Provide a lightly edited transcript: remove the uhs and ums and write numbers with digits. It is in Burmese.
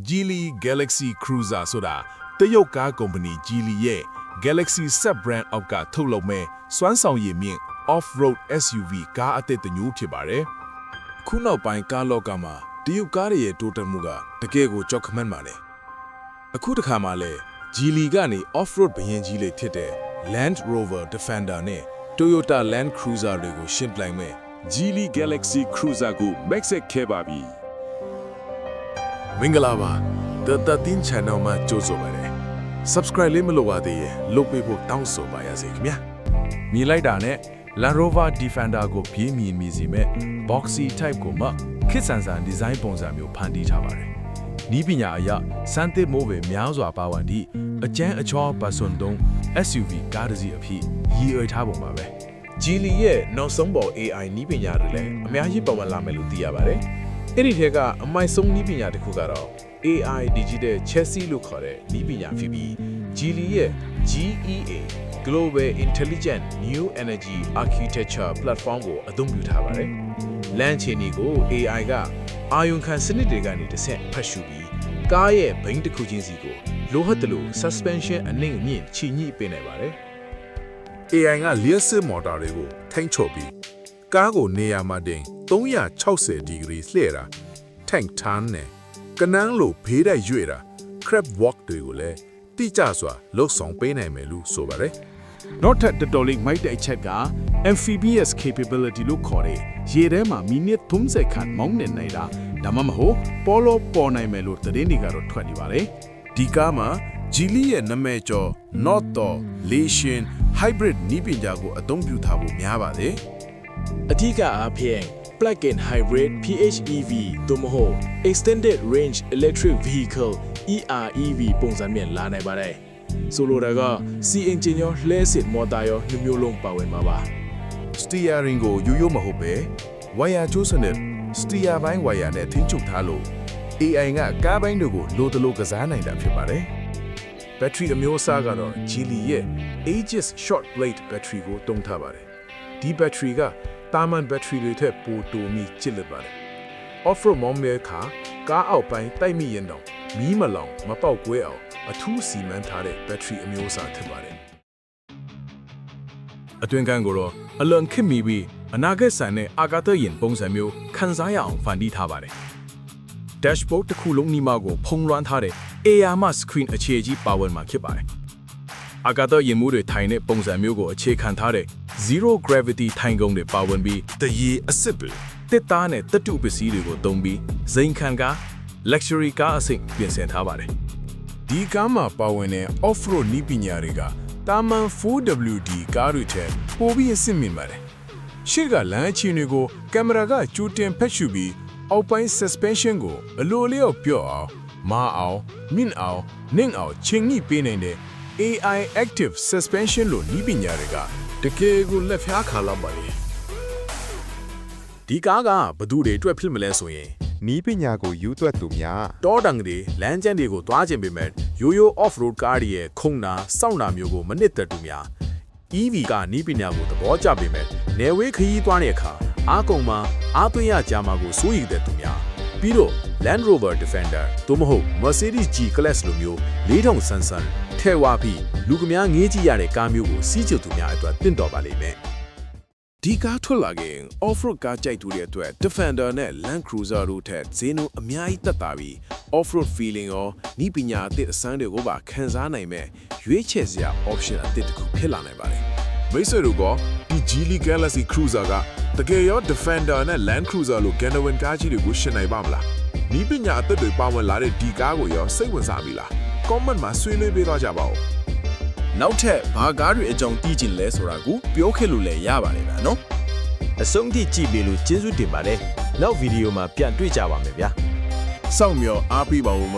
Geely Galaxy Cruiser ဆိုတာတရုတ်ကားကုမ္ပဏီ Geely ရဲ့ Galaxy Sub brand အောက်ကထုတ်လုပ်မဲ့စွမ်းဆောင်ရည်မြင့် off-road SUV ကားအသစ်တစ်မျိုးဖြစ်ပါတယ်။ခုနောက်ပိုင်းကားလောကမှာတရုတ်ကားတွေရဲ့တိုးတက်မှုကတကယ်ကိုကြောက်ခမန်းပါတယ်။အခုတစ်ခါမှလည်း Geely ကနေ off-road ဘရင်ကြီးလေးဖြစ်တဲ့ Land Rover Defender နဲ့ Toyota Land Cruiser တွေကိုရှင်းပြလိုက်မဲ့ Geely Galaxy Cruiser ကို Max ခဲ့ပါပြီ။မင်္ဂလာပါ။ The 13 Channel မှာကြိုဆိုပါရစေ။ Subscribe လေးမလုပ်ပါသေးရင်လုပ်ပေးဖို့တောင်းဆိုပါရစေခင်ဗျာ။မြင်လိုက်တာနဲ့ Land Rover Defender ကိုပြေးမြင်စီမဲ့ Boxy Type ကိုမှခစ်ဆန်ဆန်ဒီဇိုင်းပုံစံမျိုးဖန်တီးထားပါတယ်။ဤပညာအရစမ်းသစ်မိုးပဲများစွာပါဝင်သည့်အကျန်းအချောပါစွန်တုံး SUV ကားတစ်စီးအဖြစ်ရည်ရွယ်ထားပုံပါပဲ။ Geely ရဲ့နောက်ဆုံးပေါ် AI နည်းပညာတွေလည်းအများကြီးပါဝင်လာမယ်လို့သိရပါတယ်။အဲ့ဒီထဲကအမိုက်ဆုံးနည်းပညာတစ်ခုကတော့ AI Digital Chassis လို့ခေါ်တဲ့နည်းပညာဖြစ်ပြီး Geely ရဲ့ GEA Global Intelligent New Energy Architecture Platform ကိုအသုံးပြုထားပါတယ်။လမ်းချီနီကို AI ကအာယုံခံစနစ်တွေကနေတစ်ဆက်ဖတ်ရှုပြီးကားရဲ့ဘိန်းတစ်ခုချင်းစီကိုလိုဟတ်တယ်လို့ suspension အနှိမ့်အမြင့်ချီညှိပေးနိုင်ပါတယ်။ AI က Lear မော်တာတွေကိုထိန်းချုပ်ပြီးကားကိုနေရာမှာတင်360ဒီဂရီလှည့်တာ tank turn နဲ့ကနန်းလိုဖေးတဲ့ရွေ့တာ crab walk တွေကိုလည်းတိကျစွာလှုပ်ဆောင်ပေးနိုင်မယ်လို့ဆိုပါတယ်။ နောက်ထပ်တော်လေးမိုက်တဲ့အချက်က amphibious capability လို့ခေါ်တဲ့ရေထဲမှာမိနစ်30ခန့်မောင်းနေနိုင်တာဒါမှမဟုတ်ပေါ်လို့ပေါ်နိုင်မယ်လို့သတင်းတွေကတော့ထွက်နေပါတယ်။ ဒီကားမှာ Geely ရဲ့နာမည်ကျော် Northor Lesion Hybrid နည်းပညာကိုအသုံးပြုထားဖို့များပါတယ်။ အထူးအားဖြင့် Plug-in Hybrid PHEV သို့မဟုတ် Extended Range Electric Vehicle EREV ပုံစံမျိုးလာနိုင်ပါတယ်။ဆိုလိုတာက စီအင်ဂျင်ရောလှဲစစ်မော်တာရောနှစ်မျိုးလုံးပါဝင်ပါပါ။ Steering ကိုရိုးရိုးမဟုတ်ပဲဝါယာချိုးစနစ် Steer ဘိုင်းဝါယာနဲ့ထိန်းချုပ်ထားလို့ AI ကကားဘိုင်းတွေကိုလိုတလို့ကစားနိုင်တာဖြစ်ပါတယ်။ ဘက်ထရီအမျိုးအစားကတော့ Geely ရဲ့ Aegis Short Blade Battery ကိုတုံးထားပါတယ်။ဒီဘက်ထရီကတာမန်ဘက်ထရီတွေထက်ပိုတိုမီကျစ်လက်ပါတယ်။ Off-road မောင်းမဲ့အခါကားအောက်ပိုင်းတိုက်မိရင်တော့မီးမလောင်မပေါက်ကွဲအောင်အထူးစီမံထားတဲ့ဘက်ထရီအမျိုးအစားဖြစ်ပါတယ်။အတွင်းကန်းကိုတော့အလွန်ခက်မီပြီးအနာဂတ်ဆန်တဲ့အာကာသယာဉ်ပုံစံမျိုးခံစားရအောင်ဖန်တီးထားပါတယ်။ Dashboard တစ်ခုလုံးနီးမှာကိုဖုံးလွှမ်းထားတဲ့ AR မှ screen အခြေကြီးပါဝင်မှာဖြစ်ပါတယ်။အာကာသယာဉ်မှုတွေထိုင်တဲ့ပုံစံမျိုးကိုအခြေခံထားတဲ့ Zero Gravity ထိုင်ကုန်တွေပါဝင်ပြီးတရေအစစ်ပဲတစ်သားနဲ့တတုပစ္စည်းတွေကိုသုံးပြီးဇိမ်ခံကား luxury ကားအဆင့်ပြင်ဆင်ထားပါတယ်။ဒီကားမှာပါဝင်တဲ့ off-road နည်းပညာတွေကတာမန် 4WD ကားတွေထက်ပိုပြီးအဆင့်မြင့်ပါတယ်။ရှေ့ကလမ်းအခြေအနေကိုကင်မရာကကြိုတင်ဖက်ရှုပြီးအောက်ပိုင်း suspension ကိုအလိုလျောက်ပြော့အောင်မာအောင်မြင့်အောင်နှင့်အောင်ချိန်ညှိပေးနိုင်တဲ့ AI Active Suspension လို့နည်းပညာတွေကတကယ်ကိုလက်ဖျားခါလောက်ပါလေဒီကားကဘသူတွေအတွက်ဖြစ်မလဲဆိုရင် နီးပညာကိုယူသွက်သူများ တောတံတွေလမ်းကျန်းတွေကိုသွားခြင်းပေမဲ့ရိုးရိုး off-road ကားတွေရဲ့ခုံနာစောင့်နာမျိုးကိုမနစ်သက်သူများ EV ကနီးပညာကိုသဘောကျပေမဲ့နယ်ဝေးခရီးသွားတဲ့အခါအားကုန်မှာအားသွင်းရကြမှာကိုစိုးရိမ်တဲ့သူများပြီးတော့ Land Rover Defender သို့မဟုတ် Mercedes G-Class လိုမျိုး4000ဆန်းဆန်းထဲဝါပြီးလူကများငေးကြည့်ရတဲ့ကားမျိုးကိုစီးကျသူများအတွက်တင့်တော်ပါလိမ့်မယ်ဒီကားထွက်လာခင် off-road ကားကြိုက်သူတွေအတွက် Defender နဲ့ Land Cruiser တို့ထက်ဈေးနှုန်းအများကြီးတက်တာပြီး off-road feeling ရောဤပညာအသစ်အစမ်းတွေကိုပါခံစားနိုင်မဲ့ရွေးချယ်စရာ option အသစ်တစ်ခုဖြစ်လာနိုင်ပါတယ်မိတ်ဆွေတို့ကဒီ Geely Galaxy Cruiser ကတကယ်ရော Defender နဲ့ Land Cruiser လို့ Genuine ကားကြီးတွေကိုရှင်းနိုင်ပါမလားဤပညာအသစ်တွေပါဝင်လာတဲ့ဒီကားကိုရောစိတ်ဝင်စားပြီလား comment မှာဆွေးနွေးပေးသွားကြပါဦးနောက်ထပ်ဘာကားတွေအကြောင်းသိချင်လဲဆိုတာကိုပြောခဲ့လို့လည်းရပါတယ်ဗျာနော်အဆုံးထိကြည့်ပေးလို့ကျေးဇူးတင်ပါတယ်နောက်ဗီဒီယိုမှာပြန်တွေ့ကြပါမယ်ဗျာစောင့်မျှော်အားပေးပါဦးမ